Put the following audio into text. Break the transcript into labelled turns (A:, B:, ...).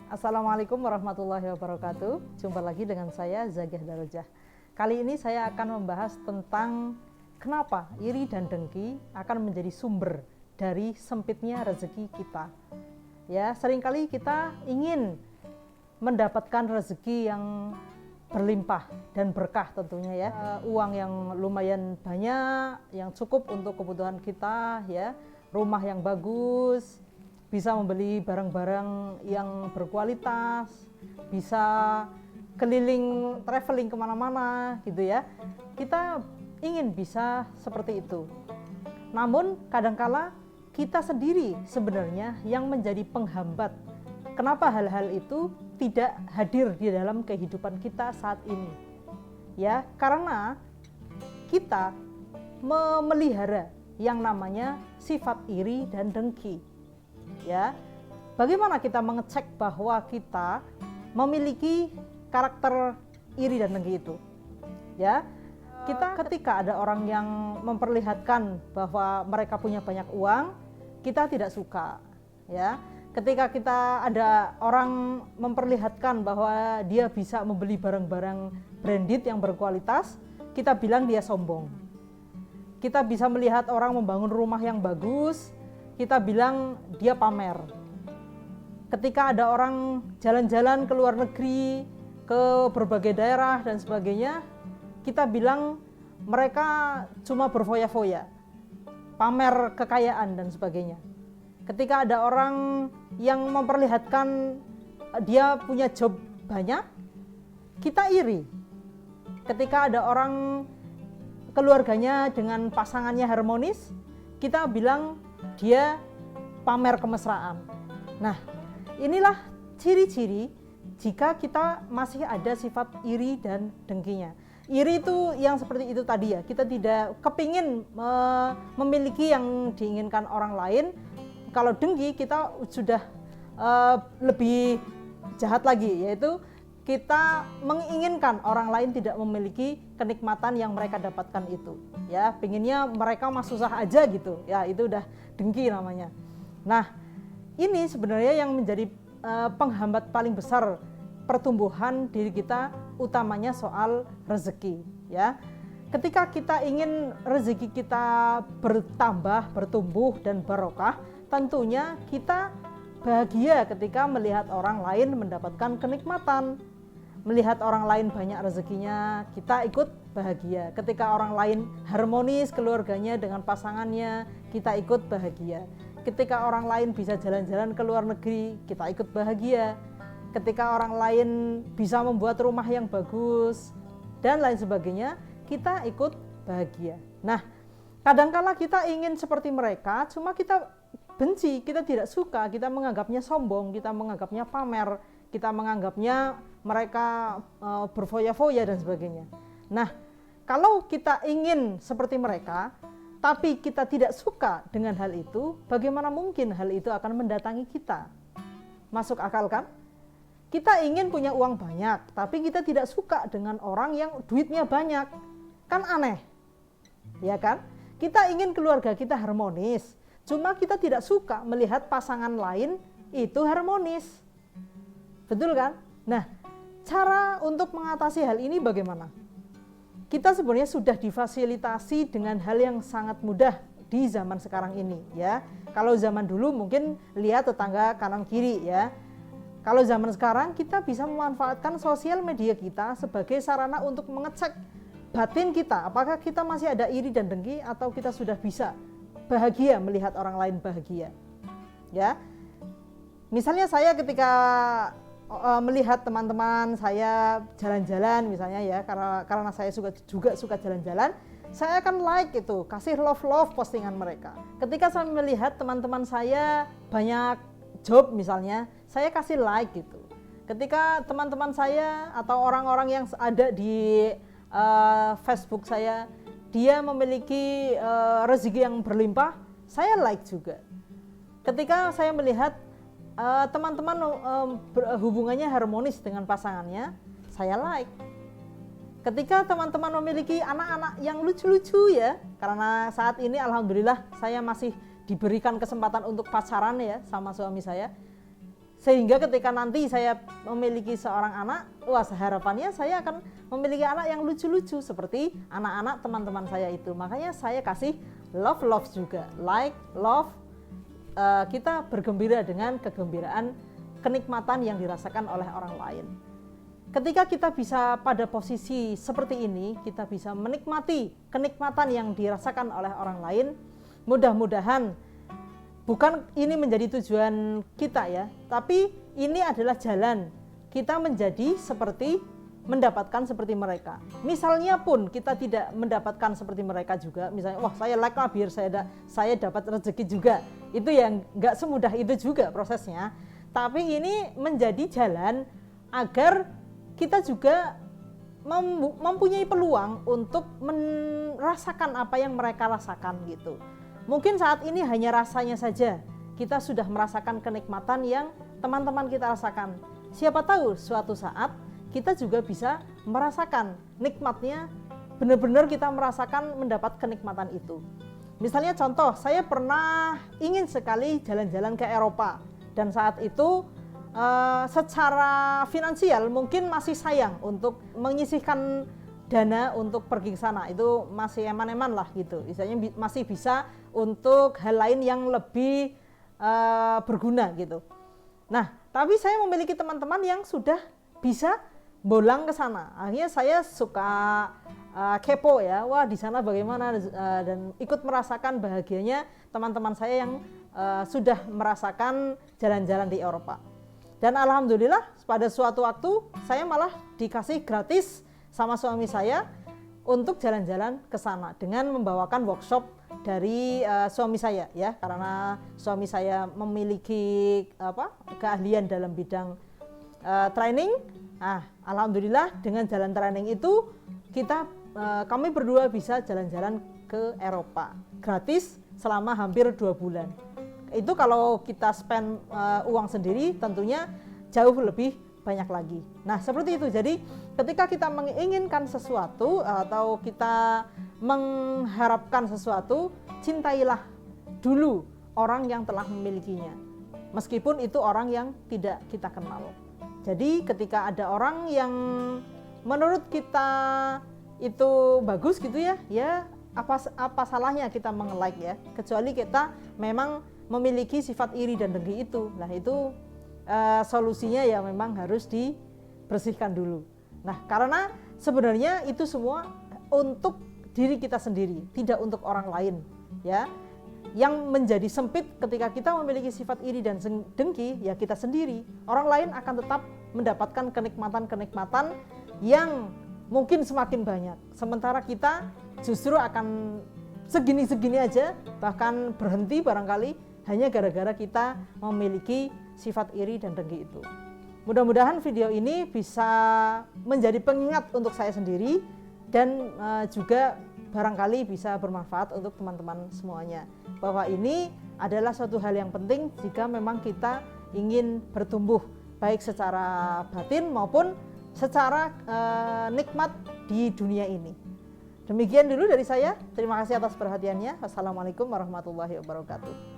A: Assalamualaikum warahmatullahi wabarakatuh. Jumpa lagi dengan saya Zagih Darajah. Kali ini saya akan membahas tentang kenapa iri dan dengki akan menjadi sumber dari sempitnya rezeki kita. Ya, seringkali kita ingin mendapatkan rezeki yang berlimpah dan berkah tentunya ya. Uang yang lumayan banyak, yang cukup untuk kebutuhan kita ya. Rumah yang bagus, bisa membeli barang-barang yang berkualitas, bisa keliling traveling kemana-mana gitu ya. Kita ingin bisa seperti itu. Namun kadangkala kita sendiri sebenarnya yang menjadi penghambat. Kenapa hal-hal itu tidak hadir di dalam kehidupan kita saat ini? Ya, karena kita memelihara yang namanya sifat iri dan dengki. Ya, bagaimana kita mengecek bahwa kita memiliki karakter iri dan dengki itu? Ya, kita ketika ada orang yang memperlihatkan bahwa mereka punya banyak uang, kita tidak suka. Ya, ketika kita ada orang memperlihatkan bahwa dia bisa membeli barang-barang branded yang berkualitas, kita bilang dia sombong. Kita bisa melihat orang membangun rumah yang bagus, kita bilang dia pamer. Ketika ada orang jalan-jalan ke luar negeri, ke berbagai daerah dan sebagainya, kita bilang mereka cuma berfoya-foya, pamer kekayaan dan sebagainya. Ketika ada orang yang memperlihatkan dia punya job banyak, kita iri. Ketika ada orang keluarganya dengan pasangannya harmonis, kita bilang dia pamer kemesraan. Nah, inilah ciri-ciri jika kita masih ada sifat iri dan dengkinya. Iri itu yang seperti itu tadi ya, kita tidak kepingin memiliki yang diinginkan orang lain. Kalau dengki kita sudah lebih jahat lagi, yaitu kita menginginkan orang lain tidak memiliki kenikmatan yang mereka dapatkan itu. Ya, pinginnya mereka mah susah aja gitu. Ya, itu udah dengki namanya. Nah, ini sebenarnya yang menjadi penghambat paling besar pertumbuhan diri kita, utamanya soal rezeki. Ya, ketika kita ingin rezeki kita bertambah, bertumbuh dan barokah, tentunya kita bahagia ketika melihat orang lain mendapatkan kenikmatan. Melihat orang lain banyak rezekinya, kita ikut bahagia. Ketika orang lain harmonis keluarganya dengan pasangannya, kita ikut bahagia. Ketika orang lain bisa jalan-jalan ke luar negeri, kita ikut bahagia. Ketika orang lain bisa membuat rumah yang bagus dan lain sebagainya, kita ikut bahagia. Nah, kadangkala kita ingin seperti mereka, cuma kita benci, kita tidak suka, kita menganggapnya sombong, kita menganggapnya pamer, kita menganggapnya mereka berfoya-foya dan sebagainya. Nah, kalau kita ingin seperti mereka, tapi kita tidak suka dengan hal itu, bagaimana mungkin hal itu akan mendatangi kita? Masuk akal kan? Kita ingin punya uang banyak, tapi kita tidak suka dengan orang yang duitnya banyak. Kan aneh, ya kan? Kita ingin keluarga kita harmonis, cuma kita tidak suka melihat pasangan lain itu harmonis. Betul kan? Nah, cara untuk mengatasi hal ini bagaimana? Kita sebenarnya sudah difasilitasi dengan hal yang sangat mudah di zaman sekarang ini ya. Kalau zaman dulu mungkin lihat tetangga kanan kiri ya. Kalau zaman sekarang kita bisa memanfaatkan sosial media kita sebagai sarana untuk mengecek batin kita. Apakah kita masih ada iri dan dengki atau kita sudah bisa bahagia melihat orang lain bahagia. Ya. Misalnya saya ketika melihat teman-teman saya jalan-jalan misalnya ya, karena saya juga suka jalan-jalan, saya akan like itu, kasih love postingan mereka. Ketika saya melihat teman-teman saya banyak job misalnya, saya kasih like gitu. Ketika teman-teman saya atau orang-orang yang ada di Facebook saya, dia memiliki rezeki yang berlimpah, saya like juga. Ketika saya melihat teman-teman hubungannya harmonis dengan pasangannya, saya like. Ketika teman-teman memiliki anak-anak yang lucu-lucu ya, karena saat ini alhamdulillah saya masih diberikan kesempatan untuk pacaran ya sama suami saya Sehingga ketika nanti saya memiliki seorang anak, wah harapannya saya akan memiliki anak yang lucu-lucu seperti anak-anak teman-teman saya itu. Makanya saya kasih love juga, like, love, kita bergembira dengan kegembiraan, kenikmatan yang dirasakan oleh orang lain. Ketika kita bisa pada posisi seperti ini, kita bisa menikmati kenikmatan yang dirasakan oleh orang lain. Mudah-mudahan bukan ini menjadi tujuan kita ya, tapi ini adalah jalan kita menjadi seperti, mendapatkan seperti mereka. Misalnya pun kita tidak mendapatkan seperti mereka juga, misalnya wah saya like lah biar saya dapat rezeki juga. Itu yang nggak semudah itu juga prosesnya. Tapi ini menjadi jalan agar kita juga mempunyai peluang untuk merasakan apa yang mereka rasakan gitu. Mungkin saat ini hanya rasanya saja kita sudah merasakan kenikmatan yang teman-teman kita rasakan. Siapa tahu suatu saat kita juga bisa merasakan nikmatnya, benar-benar kita merasakan mendapat kenikmatan itu. Misalnya contoh, saya pernah ingin sekali jalan-jalan ke Eropa dan saat itu secara finansial mungkin masih sayang untuk menyisihkan dana untuk pergi ke sana, itu masih eman-eman lah gitu. Misalnya masih bisa untuk hal lain yang lebih berguna gitu. Nah, tapi saya memiliki teman-teman yang sudah bisa bolang ke sana. Akhirnya saya suka kepo ya, wah di sana bagaimana, dan ikut merasakan bahagianya teman-teman saya yang sudah merasakan jalan-jalan di Eropa. Dan alhamdulillah pada suatu waktu saya malah dikasih gratis sama suami saya untuk jalan-jalan ke sana dengan membawakan workshop dari suami saya ya, karena suami saya memiliki keahlian dalam bidang training. Nah, alhamdulillah dengan jalan training itu kami berdua bisa jalan-jalan ke Eropa gratis selama hampir 2 bulan. Itu kalau kita spend uang sendiri tentunya jauh lebih banyak lagi. Nah, seperti itu. Jadi ketika kita menginginkan sesuatu atau kita mengharapkan sesuatu, cintailah dulu orang yang telah memilikinya, meskipun itu orang yang tidak kita kenal. Jadi ketika ada orang yang menurut kita itu bagus gitu ya, apa salahnya kita meng-like ya, kecuali kita memang memiliki sifat iri dan dengki itu. Nah, itu solusinya ya memang harus dibersihkan dulu. Nah, karena sebenarnya itu semua untuk diri kita sendiri, tidak untuk orang lain ya. Yang menjadi sempit ketika kita memiliki sifat iri dan dengki ya kita sendiri. Orang lain akan tetap mendapatkan kenikmatan-kenikmatan yang mungkin semakin banyak, sementara kita justru akan segini-segini aja, bahkan berhenti barangkali hanya gara-gara kita memiliki sifat iri dan dengki itu. Mudah-mudahan video ini bisa menjadi pengingat untuk saya sendiri dan juga barangkali bisa bermanfaat untuk teman-teman semuanya, bahwa ini adalah suatu hal yang penting jika memang kita ingin bertumbuh baik secara batin maupun secara nikmat di dunia ini. Demikian dulu dari saya. Terima kasih atas perhatiannya. Wassalamualaikum warahmatullahi wabarakatuh.